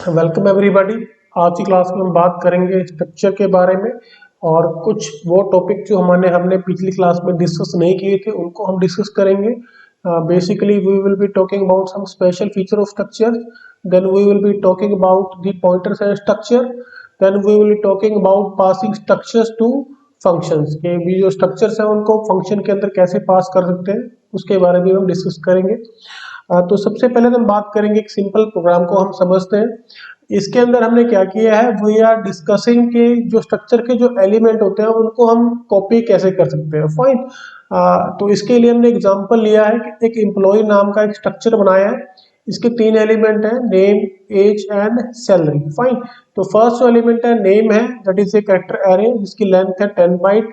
Welcome everybody. आज की class में हम बात करेंगे स्ट्रक्चर के बारे में और कुछ वो टॉपिक जो हमने पिछली क्लास में डिस्कस नहीं किए थे उनको हम डिस्कस करेंगे। Basically we will be talking about some special feature of structure, then we will be talking about the pointers and structure, then we will be talking about passing structures to functions के भी जो structures हैं उनको function के अंदर कैसे पास कर सकते हैं उसके बारे में हम डिस्कस करेंगे। तो सबसे पहले हम बात करेंगे एक सिंपल प्रोग्राम को हम समझते हैं। इसके अंदर हमने क्या किया है, वी आर डिस्कसिंग के जो स्ट्रक्चर के जो एलिमेंट होते हैं उनको हम कॉपी कैसे कर सकते हैं। फाइन। तो इसके लिए हमने एग्जांपल लिया है कि एक एम्प्लॉय नाम का एक स्ट्रक्चर बनाया है। इसके तीन एलिमेंट हैं, name, age and salary. Fine. तो फर्स्ट जो एलिमेंट है नेम है, that is a character array जिसकी लेंथ है 10 बाइट,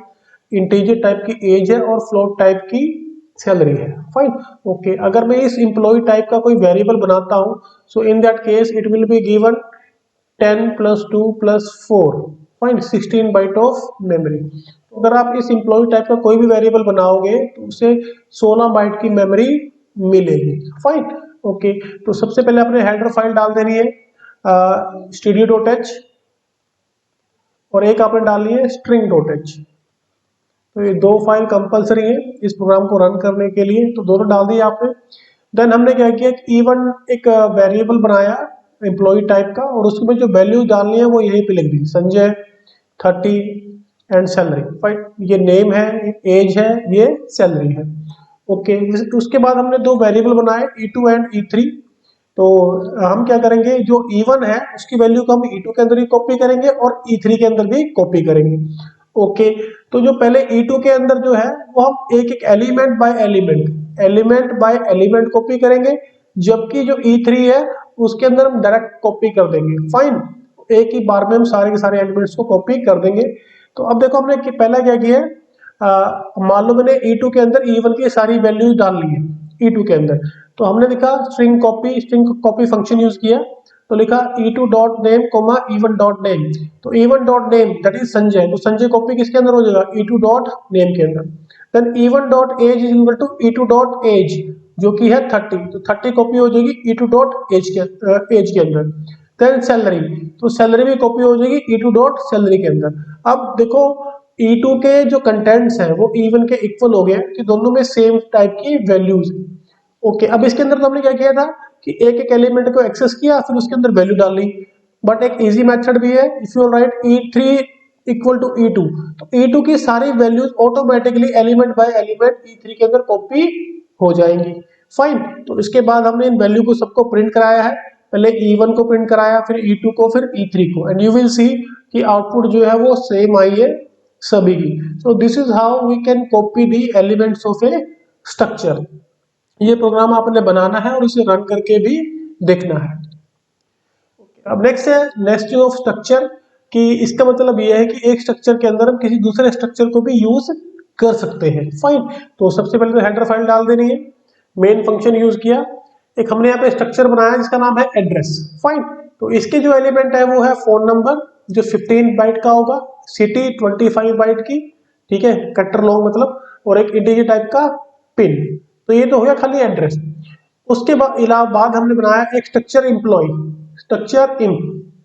इंटीजर टाइप की एज है और फ्लोट टाइप की सैलरी है। फाइन। ओके, अगर मैं इस एम्प्लॉय टाइप का कोई वेरिएबल बनाता हूं, so in that case it will be given 10 plus 2 plus 4, fine, 16 byte of memory. अगर आप इस एम्प्लॉय टाइप का कोई भी वेरिएबल बनाओगे तो उसे 16 बाइट की मेमोरी मिलेगी। फाइन। ओके, तो सबसे पहले अपने हेडर फाइल डाल देनी है studio.h और एक आपने डालनी है string.h। तो ये दो फाइल कंपलसरी है इस प्रोग्राम को रन करने के लिए, तो दोनों डाल दिए आपने। देन हमने क्या किया, इवन एक वेरिएबल बनाया एम्प्लॉय टाइप का और उसमें जो वैल्यू डालनी है वो यहीं पे लिख दी, संजय 30 एंड सैलरी। फाइन, ये नेम है, एज है, ये सैलरी है। ओके, उसके बाद हमने दो वेरिएबल बनाए E2 एंड E3। तो हम क्या करेंगे, जो E1 है उसकी वैल्यू को हम E2 के अंदर भी कॉपी करेंगे और E3 के अंदर भी कॉपी करेंगे। ओके, तो जो पहले E2 के अंदर जो है वो हम एक एक एलिमेंट बाय एलिमेंट कॉपी करेंगे, जबकि जो E3 है उसके अंदर हम डायरेक्ट कॉपी कर देंगे। फाइन, एक ही बार में हम सारे के सारे एलिमेंट्स को कॉपी कर देंगे। तो अब देखो हमने पहला क्या किया है, मान लो मैंने E2 के अंदर E1 की सारी वैल्यूज डाल ली है E2 के अंदर, तो हमने लिखा स्ट्रिंग कॉपी फंक्शन यूज किया। तो लिखा E2 dot name comma E1 dot name. तो E1 dot name that is Sanjay, तो संजय कॉपी किसके अंदर हो जाएगा, E2 डॉट नेम के अंदर। Then E1 dot age is equal to E2 dot age जो कि है 30, तो 30 कॉपी हो जाएगी E2 डॉट एज के अंदर। देन सैलरी, तो सैलरी भी कॉपी हो जाएगी E2 डॉट सैलरी के अंदर। अब देखो E2 के जो कंटेंट्स है वो E1 के इक्वल हो गए कि दोनों में सेम टाइप की वैल्यूज है। ओके, अब इसके अंदर तो हमने क्या किया था कि एक एक एलिमेंट को एक्सेस किया फिर उसके अंदर वैल्यू डाल ली। बट एक इजी मेथड भी है, if you write E3 equal to E2, तो E2 की सारी values automatically element by element E3 के अंदर कॉपी हो जाएंगी। फाइन, तो इसके बाद हमने इन वैल्यू को सबको प्रिंट कराया है, पहले E1 को प्रिंट कराया, फिर E2 को, फिर E3 को, एंड यू विल सी कि आउटपुट जो है वो सेम आई है सभी की। So this is how we can copy the elements of a structure. ये प्रोग्राम आपने बनाना है और इसे रन करके भी देखना है। अब नेक्स्ट है नेस्टिंग ऑफ स्ट्रक्चर, कि इसका मतलब ये है कि एक स्ट्रक्चर के अंदर हम किसी दूसरे स्ट्रक्चर को भी यूज कर सकते हैं। फाइन, तो सबसे पहले तो हेडर फाइल डाल देनी है, मेन फंक्शन यूज किया, एक हमने यहाँ पे स्ट्रक्चर बनाया जिसका नाम है एड्रेस। फाइन, तो इसके जो एलिमेंट है वो है फोन नंबर जो 15 बाइट का होगा, सिटी 25 बाइट की, ठीक है, कट्टर लॉन्ग मतलब, और एक इंटीजर टाइप का पिन। तो ये तो हो गया खाली एड्रेस। उसके बाद हमने बनाया एक structure employ, structure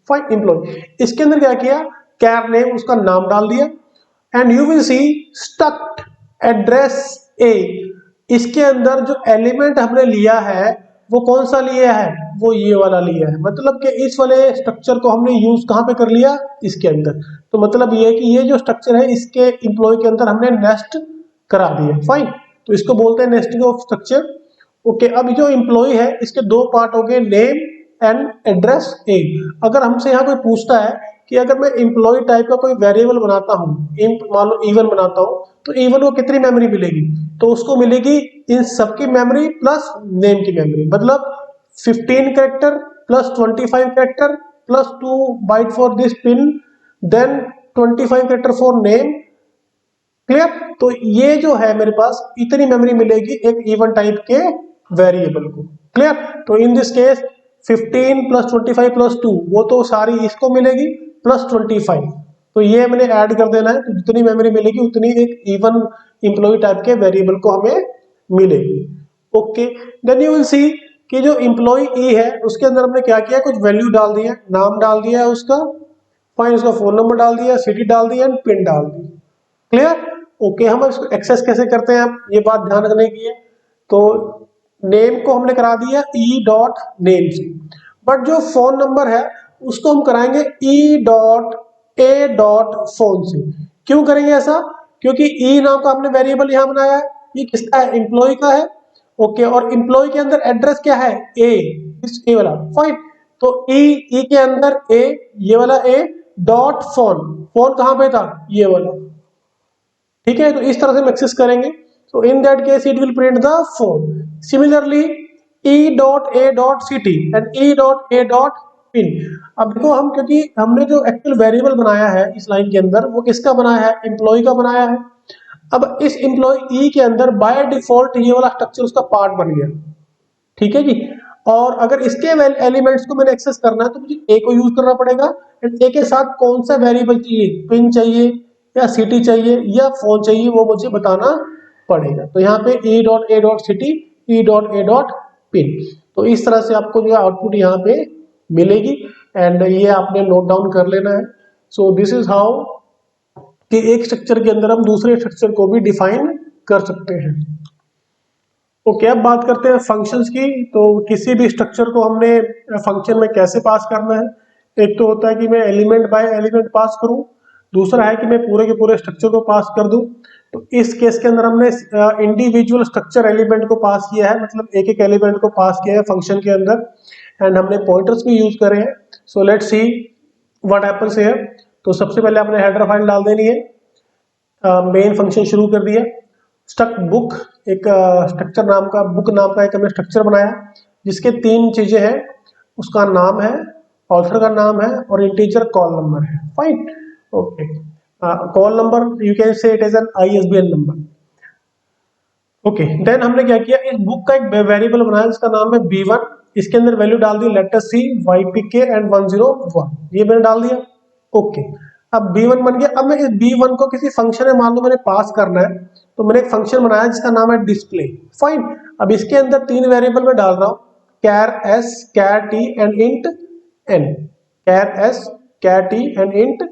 fine employ. इसके अंदर क्या किया, कैर नेम उसका नाम डाल दिया, and you will C struct address ए। इसके अंदर जो एलिमेंट हमने लिया है वो कौन सा लिया है, वो ये वाला लिया है। मतलब कि इस वाले स्ट्रक्चर को हमने यूज कहां पे कर लिया, इसके अंदर। तो मतलब ये है कि ये जो स्ट्रक्चर है इसके एम्प्लॉय के अंदर हमने नेस्ट करा दिया। फाइन, तो इसको बोलते हैं नेस्टिंग ऑफ स्ट्रक्चर। ओके, अब जो एम्प्लॉय है इसके दो पार्ट हो गए, नेम एंड एड्रेस ए। अगर हमसे यहाँ कोई पूछता है कि अगर मैं एम्प्लॉय टाइप का कोई वेरिएबल बनाता हूँ, मान लो E1 बनाता हूँ, तो E1 को कितनी मेमोरी मिलेगी, तो उसको मिलेगी इन सबकी मेमोरी प्लस नेम की मेमोरी, मतलब 15 character plus 25 character plus 2 byte for this pin, then 25 character for name. Clear, तो ये जो है मेरे पास इतनी मेमोरी मिलेगी एक E1 टाइप के वेरिएबल को। क्लियर, तो in this case 15 plus 25 plus 2 वो तो सारी इसको मिलेगी प्लस 25, तो ये मैंने ऐड कर देना है, तो जितनी मेमोरी मिलेगी उतनी एक E1 एम्प्लॉय टाइप के वेरिएबल को हमें मिलेगी। Okay, then you will see कि जो एम्प्लॉय ई है उसके अंदर हमने क्या किया, कुछ वैल्यू डाल दिया, नाम डाल दिया है उसका, फाइन, उसका फोन नंबर डाल दिया, सिटी डाल दिया एंड पिन डाल दी। क्लियर? ओके, हम इसको एक्सेस कैसे करते हैं, ये बात ध्यान रखने की है। तो नेम को हमने करा दिया ई डॉट नेम से, बट जो फोन नंबर है उसको हम कराएंगे E dot A dot phone से। क्यों करेंगे ऐसा? क्योंकि ई नाम का हमने वेरिएबल यहां बनाया है, ये किसका है, एम्प्लॉय का है। ओके, और एम्प्लॉय के अंदर एड्रेस क्या है, ए, इस ए वाला, फाइन। तो ई के अंदर ए, ये वाला ए डॉट फोन, फोन कहां पे था, ये वाला। ठीक है, तो इस तरह से हम एक्सेस करेंगे। तो इन that case it will print the phone. Similarly E dot A dot city and E dot A dot pin. अब देखो हम, क्योंकि हमने जो एक्चुअल वेरिएबल बनाया है इस लाइन के अंदर वो किसका बनाया है, एम्प्लॉय का बनाया है। अब इस एम्प्लॉय ई के अंदर बाय डिफॉल्ट ये वाला स्ट्रक्चर उसका पार्ट बन गया। ठीक है जी। और अगर इसके एलिमेंट्स को मैंने एक्सेस करना है तो मुझे ए को यूज करना पड़ेगा, एंड ए के साथ कौन सा वेरिएबल चाहिए, पिन चाहिए या सिटी चाहिए या फोन चाहिए, वो मुझे बताना पड़ेगा। तो यहाँ पे E dot A dot city, E dot A dot pin. तो इस तरह से आपको जो आउटपुट यहाँ पे मिलेगी, एंड ये आपने नोट डाउन कर लेना है। सो दिस इज हाउ कि एक स्ट्रक्चर के अंदर हम दूसरे स्ट्रक्चर को भी डिफाइन कर सकते हैं। ओके, अब बात करते हैं फंक्शंस की। तो किसी भी स्ट्रक्चर को हमने फंक्शन में कैसे पास करना है। एक तो होता है कि मैं एलिमेंट बाय एलिमेंट पास करूं, दूसरा है कि मैं पूरे के पूरे स्ट्रक्चर को पास कर दूं। तो इस केस के अंदर हमने इंडिविजुअल स्ट्रक्चर एलिमेंट को पास किया है, मतलब एक एक एलिमेंट को पास किया है फंक्शन के अंदर, एंड हमने पॉइंटर्स भी यूज करे हैं। So let's see what happens here. तो सबसे पहले आपने हेडर फाइल डाल देनी है, मेन फंक्शन शुरू कर दिया। स्ट्रक्ट बुक, एक स्ट्रक्चर नाम का, बुक नाम का एक हमने स्ट्रक्चर बनाया जिसके तीन चीजें हैं, उसका नाम है, ऑथर का नाम है और इंटीजर कॉल नंबर है। Fine, okay. Call number you can say it is an ISBN number. Okay, then हमने क्या किया, इस बुक का एक वेरिएबल बनाया जिसका नाम है B1। इसके अंदर वैल्यू डाल the letter C, YPK and 101, ये मैंने डाल दिया। ओके, अब B1 बन गया। अब मैं इस B1 को किसी फंक्शन में, मान लो मैंने पास करना है, तो मैंने एक फंक्शन बनाया जिसका नाम है डिस्प्ले। फाइन, अब इसके अंदर तीन वेरिएबल में डाल रहा हूं, char s, char t and int n, char s, char t and int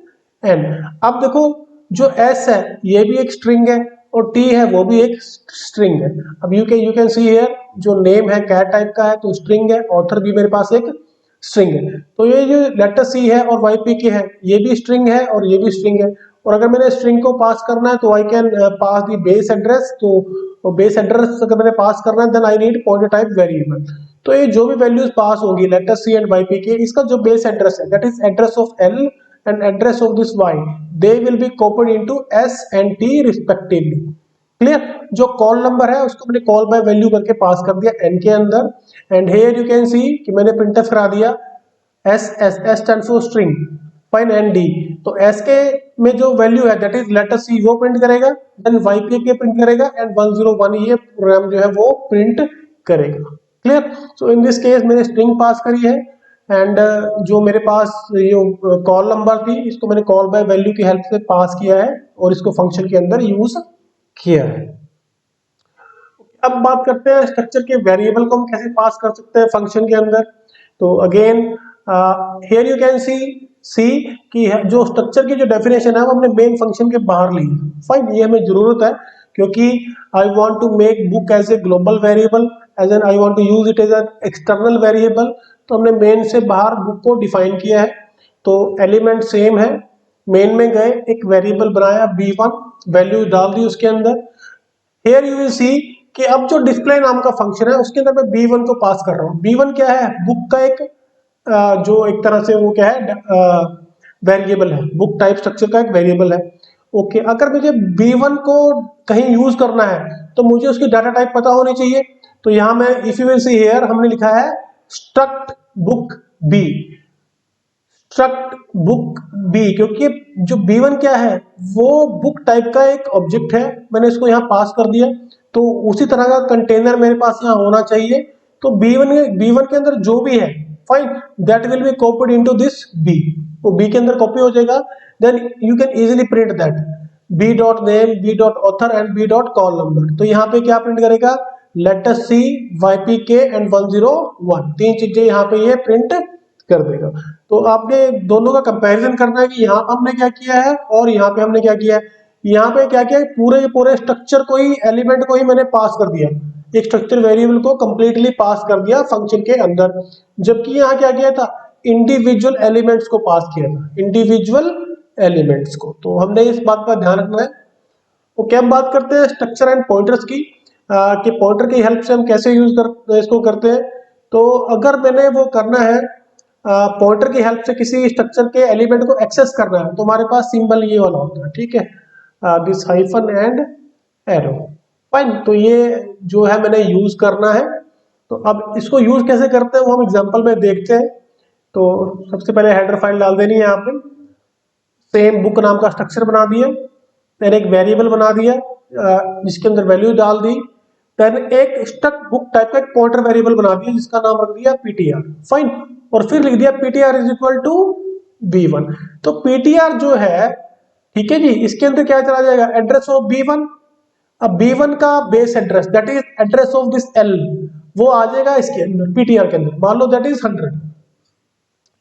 n। अब देखो, जो s है ये भी एक स्ट्रिंग है और t है वो भी एक स्ट्रिंग है। अब यू कैन सी हियर, जो नेम है कैट टाइप का है तो स्ट्रिंग है, ऑथर भी मेरे पास एक स्ट्रिंग है। तो ये जो लेटर सी है और YPK है ये भी स्ट्रिंग है और ये भी स्ट्रिंग है। और अगर मैंने स्ट्रिंग को पास करना है तो I can pass the base address. तो बेस एड्रेस अगर मैंने पास करना है then I need pointer type variable. तो ये जो भी वैल्यूज पास होगी लेटर सी एंड YPK, इसका जो बेस एड्रेस है that is address of L and address of this Y, they will be copied into S and T respectively। Clear? जो call number है उसको मैंने कॉल बाय वैल्यू करके पास कर दिया n के अंदर, and here you can see कि मैंने प्रिंटफ करा दिया S stand for string, fine, and D। तो S के में जो वैल्यू है दैट इज लेटर C वो प्रिंट करेगा, देन YPK प्रिंट करेगा एंड 101 ये प्रोग्राम जो है वो प्रिंट करेगा। Clear? So in this case मैंने स्ट्रिंग पास करी है, एंड जो मेरे पास ये कॉल नंबर थी इसको मैंने कॉल बाय वैल्यू की हेल्प से पास किया है और इसको फंक्शन के अंदर यूज किया है। अब बात करते हैं स्ट्रक्चर के वेरिएबल को हम कैसे पास कर सकते हैं फंक्शन के अंदर। तो again here you can see कि जो स्ट्रक्चर की जो डेफिनेशन है वो हमने मेन फंक्शन के बाहर ली है। फाइन, ये हमें जरूरत है क्योंकि I want to make book as a global variable, as an I want to use it as an external variable. तो हमने मेन से बाहर बुक को डिफाइन किया है। तो एलिमेंट सेम है, मेन में गए, एक वेरिएबल बनाया B1, वैल्यू डाल दी उसके अंदर। हियर यू विल सी कि अब जो डिस्प्ले नाम का फंक्शन है उसके अंदर मैं B1 को पास कर रहा हूँ। B1 क्या है, बुक का एक जो एक तरह से वो क्या है, वेरिएबल है, बुक टाइप स्ट्रक्चर का एक वेरिएबल है। ओके, अगर मुझे B1 को कहीं यूज करना है तो मुझे उसकी डाटा टाइप पता होनी चाहिए। तो यहां में if you will see here हमने लिखा है struct book B, struct book B, क्योंकि जो B1 क्या है वो बुक टाइप का एक ऑब्जेक्ट है, मैंने इसको यहाँ पास कर दिया। तो उसी तरह का कंटेनर मेरे पास यहाँ होना चाहिए। तो B1 के अंदर जो भी है, fine, that will be copied into this B। वो B के अंदर कॉपी हो जाएगा, then you can easily print that B dot name, B dot author and B dot call number. तो यहाँ पे क्या प्रिंट करेगा, let us see ypk and 101, तीन चीजें यहाँ पे ये प्रिंट कर देगा। तो आपने दोनों का कंपैरिजन करना है कि यहाँ हमने क्या किया है और यहाँ पे हमने क्या किया है। यहाँ पे क्या किया है, पूरे के पूरे स्ट्रक्चर को ही, एलिमेंट को ही मैंने पास कर दिया, एक स्ट्रक्चर वेरिएबल को कंप्लीटली पास कर दिया फंक्शन के अंदर, जबकि यहाँ क्या किया था, इंडिविजुअल एलिमेंट्स को पास किया था, इंडिविजुअल एलिमेंट्स को। तो हमने इस बात का ध्यान रखना है। तो क्या हम बात करते हैं स्ट्रक्चर एंड पॉइंटर्स की, कि पॉइंटर की हेल्प से हम कैसे यूज इसको करते हैं। तो अगर मैंने वो करना है, पॉइंटर की हेल्प से किसी स्ट्रक्चर के एलिमेंट को एक्सेस करना है, तो हमारे पास सिंबल ये वाला होता है, ठीक है, this hyphen and arrow, fine. तो ये जो है मैंने यूज करना है। तो अब इसको यूज कैसे करते हैं वो हम एग्जांपल में देखते हैं। तो सबसे पहले हेडर फाइल डाल देनी है यहाँ पे, सेम बुक नाम का स्ट्रक्चर बना दिया, फिर एक वेरिएबल बना दिया जिसके अंदर वैल्यू डाल दी, फिर एक स्टक बुक टाइप का एक पॉइंटर वेरिएबल बना दिया जिसका नाम रख दिया ptr, फाइन। और फिर लिख दिया ptr is equal to b1। तो ptr जो है, ठीक है जी, इसके अंदर क्या चला जाएगा, एड्रेस ऑफ b1। अब b1 का base address that is address of this l, वो आ जाएगा इसके अंदर ptr के अंदर, मान लो दैट इज 100,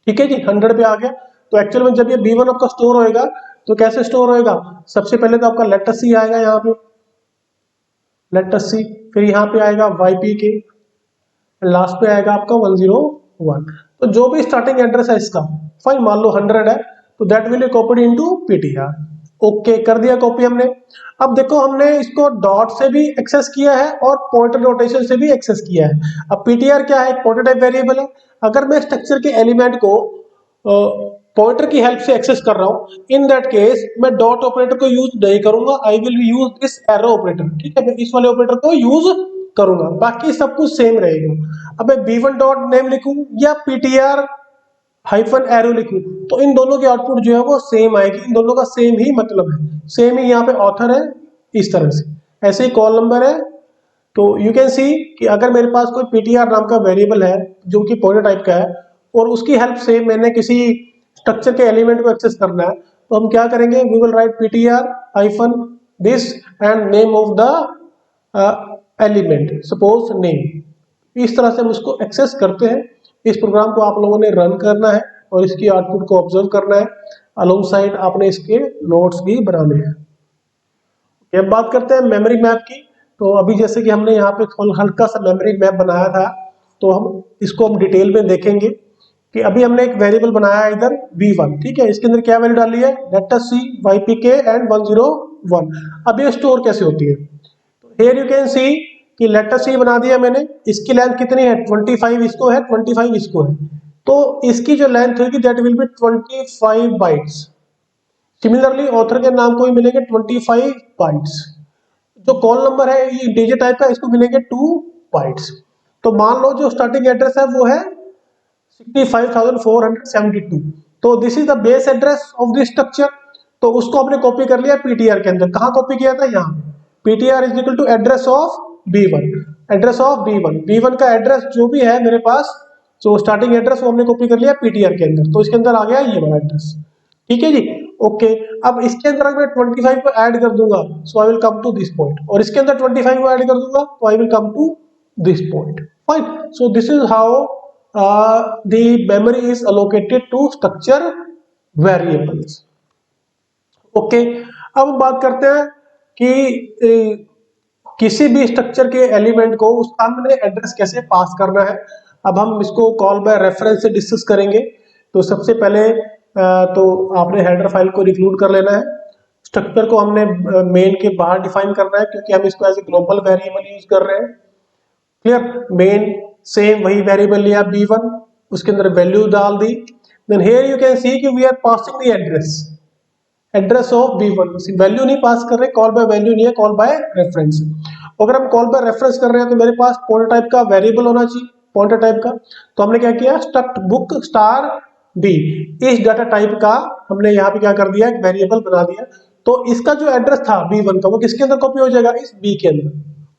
ठीक है जी, 100 पे आ गया। तो एक्चुअल में जब ये b1 आपका स्टोर होएगा तो कैसे स्टोर होएगा, सबसे पहले तो आपका लेट अस सी आएगा यहाँ पे, लेट अस सी, फिर यहाँ पे आएगा ypk, लास्ट पे आएगा आपका 101। तो जो भी स्टार्टिंग एड्रेस है इसका, फाइन, मान लो 100 है, तो that will be copied into ptr। Okay, कर दिया कॉपी हमने। अब देखो हमने इसको डॉट से भी एक्सेस किया है और पॉइंटर नोटेशन से भी एक्सेस किया है। अब ptr क्या है, एक पॉइंटर टाइप वेरिएबल है। अगर मैं स्ट्रक्चर के एलिमेंट को पॉइंटर की हेल्प से एक्सेस कर रहा हूं, इन दैट केस मैं डॉट ऑपरेटर को यूज नहीं करूंगा, I will use this arrow operator, ठीक है, मैं इस वाले ऑपरेटर को यूज करूंगा, बाकी सब कुछ सेम रहेगा। अब मैं b1 डॉट नेम लिखूं या ptr हाइफन एरो लिखूं, तो इन दोनों की आउटपुट जो है वो सेम आएगी, इन दोनों का सेम ही मतलब है, सेम ही यहाँ पे ऑथर है, इस तरह से, ऐसे ही कॉल नंबर है। तो यू कैन सी कि अगर मेरे पास कोई ptr नाम का वेरिएबल है जो कि पॉइंटर टाइप का है और उसकी हेल्प से मैंने किसी स्ट्रक्चर के एलिमेंट को एक्सेस करना है, तो हम क्या करेंगे, we will write ptr hyphen this and name of the element, suppose name. इस तरह से हम उसको एक्सेस करते हैं। इस प्रोग्राम को आप लोगों ने रन करना है और इसकी आउटपुट को ऑब्जर्व करना है, अलोंग साइड आपने इसके नोट्स भी बनाने हैं। अब बात करते हैं मेमोरी मैप की। तो अभी जैसे कि हमने यहाँ पे हल्का सा मेमोरी मैप बनाया था, तो हम इसको हम डिटेल में देखेंगे कि अभी हमने एक वेरिएबल बनाया है इधर v1, ठीक है, इसके अंदर क्या वैल्यू डाली है, let us see ypk and 101। अब ये स्टोर कैसे होती है, तो हियर यू कैन सी कि लेट अस सी बना दिया मैंने, इसकी लेंथ कितनी है 25, इसको है 25, इसको है, तो इसकी जो लेंथ होगी that will B 25 bytes. Similarly author के नाम को भी मिलेंगे 25 बाइट्स। जो कॉल नंबर है ये इंटीजर टाइप का, इसको मिलेंगे 2 बाइट्स। तो मान लो जो स्टार्टिंग एड्रेस है वो है 65,472, तो this is the base address of this structure. तो उसको हमने कॉपी कर लिया ptr के अंदर, कहाँ कॉपी किया था, यहाँ ptr is equal to address of b1, address of b1, b1 का एड्रेस जो भी है मेरे पास, जो स्टार्टिंग एड्रेस वो हमने कॉपी कर लिया ptr के अंदर, तो इसके अंदर आ गया ये वाला एड्रेस, ठीक है जी। ओके, अब इसके अंदर अगर मैं 25 को ऐड कर दूंगा, so I will come to this point, और इसके अंदर 25 को ऐड कर दूंगा तो I will come to this point, fine. So this is how the memory is allocated to structure variables। Okay, अब हम बात करते हैं कि किसी भी स्ट्रक्चर के एलिमेंट को उसका हमने एड्रेस कैसे पास करना है। अब हम इसको कॉल बाय रेफरेंस से डिस्कस करेंगे। तो सबसे पहले तो आपने हेडर फाइल को इंक्लूड कर लेना है, स्ट्रक्चर को हमने मेन के बाहर डिफाइन करना है क्योंकि हम इसको as a global variable use कर रहे हैं। क्लियर, मेन सेम वही वेरिएबल लिया b1, उसके अंदर वैल्यू डाल दी, then here you can see कि we are passing the address of b1, value नहीं पास कर रहे, कॉल बाय वैल्यू नहीं है, कॉल बाय रेफरेंस। अगर हम कॉल बाय रेफरेंस कर रहे हैं तो मेरे पास पॉइंटर टाइप का वेरिएबल होना चाहिए, पॉइंटर टाइप का। तो हमने क्या किया, स्ट्रक्ट बुक स्टार b, इस डाटा टाइप का हमने यहाँ पे क्या कर दिया, एक वेरिएबल बना दिया। तो इसका जो एड्रेस था b1 का वो किसके अंदर कॉपी हो जाएगा, इस b के अंदर,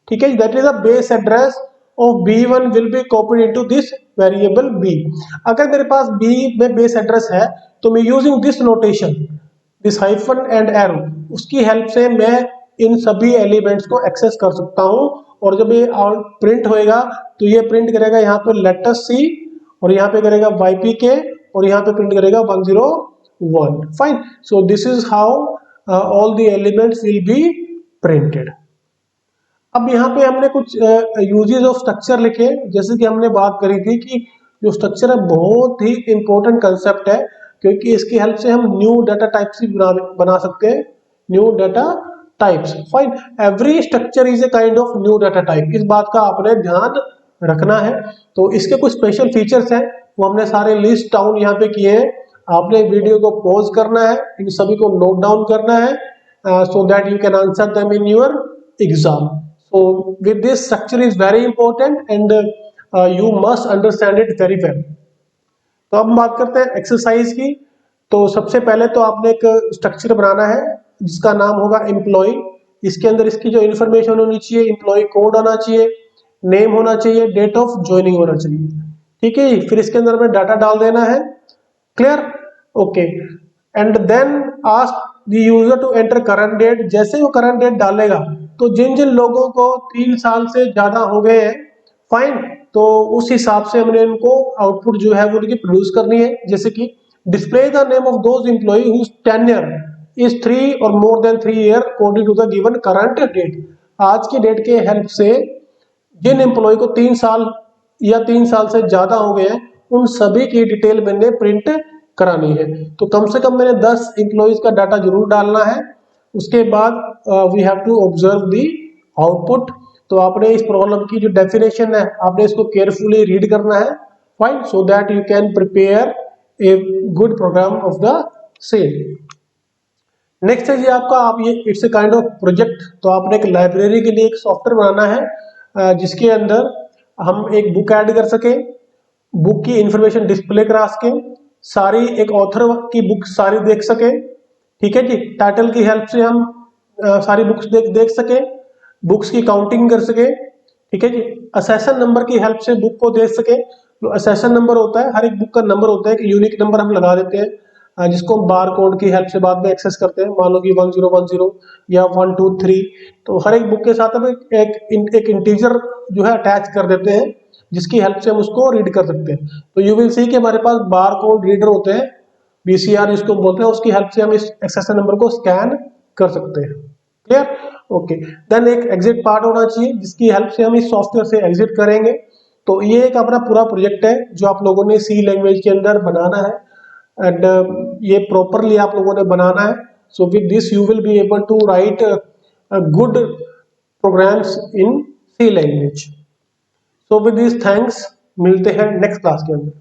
ठीक है, that is the base address of b1 will be copied into this variable b। अगर मेरे पास b में बेस एड्रेस है तो मैं using this notation, this hyphen and arrow, उसकी हेल्प से मैं इन सभी एलिमेंट्स को एक्सेस कर सकता हूं और जब ये प्रिंट होएगा तो ये प्रिंट करेगा यहाँ पे लेटर सी और यहाँ पे करेगा YPK और यहाँ पे प्रिंट करेगा 101। Fine, so this is how all the elements will be printed. अब यहाँ पे हमने कुछ यूजेस ऑफ स्ट्रक्चर लिखे, जैसे कि हमने बात करी थी कि जो स्ट्रक्चर है बहुत ही इंपॉर्टेंट कंसेप्ट है, क्योंकि इसकी हेल्प से हम न्यू डाटा टाइप्स भी बना सकते हैं, new data types. Fine, every structure is a kind of new data type, इस बात का आपने ध्यान रखना है। तो इसके कुछ स्पेशल फीचर्स हैं, वो हमने सारे लिस्ट डाउन यहाँ पे किए हैं। आपने वीडियो को पॉज करना है, इन सभी को नोट डाउन करना है, so that you can answer them in your exam. So with this, structure is very important and you must understand it very well. तो अब हम बात करते हैं एक्सरसाइज की। तो सबसे पहले तो आपने एक स्ट्रक्चर बनाना है जिसका नाम होगा एम्प्लॉय। इसके अंदर इसकी जो इन्फॉर्मेशन होनी चाहिए, एम्प्लॉय कोड होना चाहिए, नेम होना चाहिए, डेट ऑफ ज्वाइनिंग होना चाहिए, ठीक है। फिर इसके अंदर हमें डाटा डाल देना है, clear, okay. And then ask the user to enter current date. जैसे वो करंट डेट डालेगा तो जिन जिन लोगों को 3 साल से ज्यादा हो गए हैं, फाइन, तो उस हिसाब से हमने इनको आउटपुट जो है वो उनकी प्रोड्यूस करनी है। जैसे कि display the name of those employ whose tenure is 3 और more than 3 year according to the given current date. आज की डेट के हेल्प से जिन एम्प्लॉय को 3 साल या 3 साल से ज्यादा हो गए हैं, उन सभी की डिटेल मैंने प्रिंट करानी है। तो कम से कम मैंने 10 एम्प्लॉइज का डाटा जरूर डालना है। उसके बाद we have to observe the output. तो आपने इस प्रॉब्लम की जो डेफिनेशन है आपने इसको केयरफुली रीड करना है, fine, so that you can prepare a good program of the same. Next है जी आपका, आप ये it's a kind of project. तो आपने एक लाइब्रेरी के लिए एक सॉफ्टवेयर बनाना है जिसके अंदर हम एक बुक ऐड कर सके, बुक की इंफॉर्मेशन डिस्प्ले करा सके, सारी एक ऑथर की बुक सारी देख सके, ठीक है जी। टाइटल की हेल्प से हम सारी बुक्स देख सके, बुक्स की काउंटिंग कर सके, ठीक है जी। असेसन नंबर की हेल्प से बुक को देख सके। जो असेसन नंबर होता है, हर एक बुक का नंबर होता है, एक यूनिक नंबर हम लगा देते हैं जिसको हम बार कोड की हेल्प से बाद में एक्सेस करते हैं। मान लो कि 1010 या 123, तो हर एक बुक के साथ हम एक इंटीजर जो है अटैच कर देते हैं जिसकी हेल्प से हम उसको रीड कर सकते हैं। तो यू विल सी कि हमारे पास बार कोड रीडर होते हैं, BCR जिसको बोलते हैं, उसकी हेल्प से हम इस एक्सेसन नंबर को स्कैन कर सकते हैं, क्लियर, ओके। देन एक एग्जिट पार्ट होना चाहिए जिसकी हेल्प से हम इस सॉफ्टवेयर से एग्जिट करेंगे। तो ये एक अपना पूरा प्रोजेक्ट है जो आप लोगों ने C लैंग्वेज के अंदर बनाना है एंड ये प्रॉपरली आप लोगों ने बनाना है। So with this you will be able to write good programs in C language. So with this thanks, मिलते हैं नेक्स्ट क्लास के अंदर।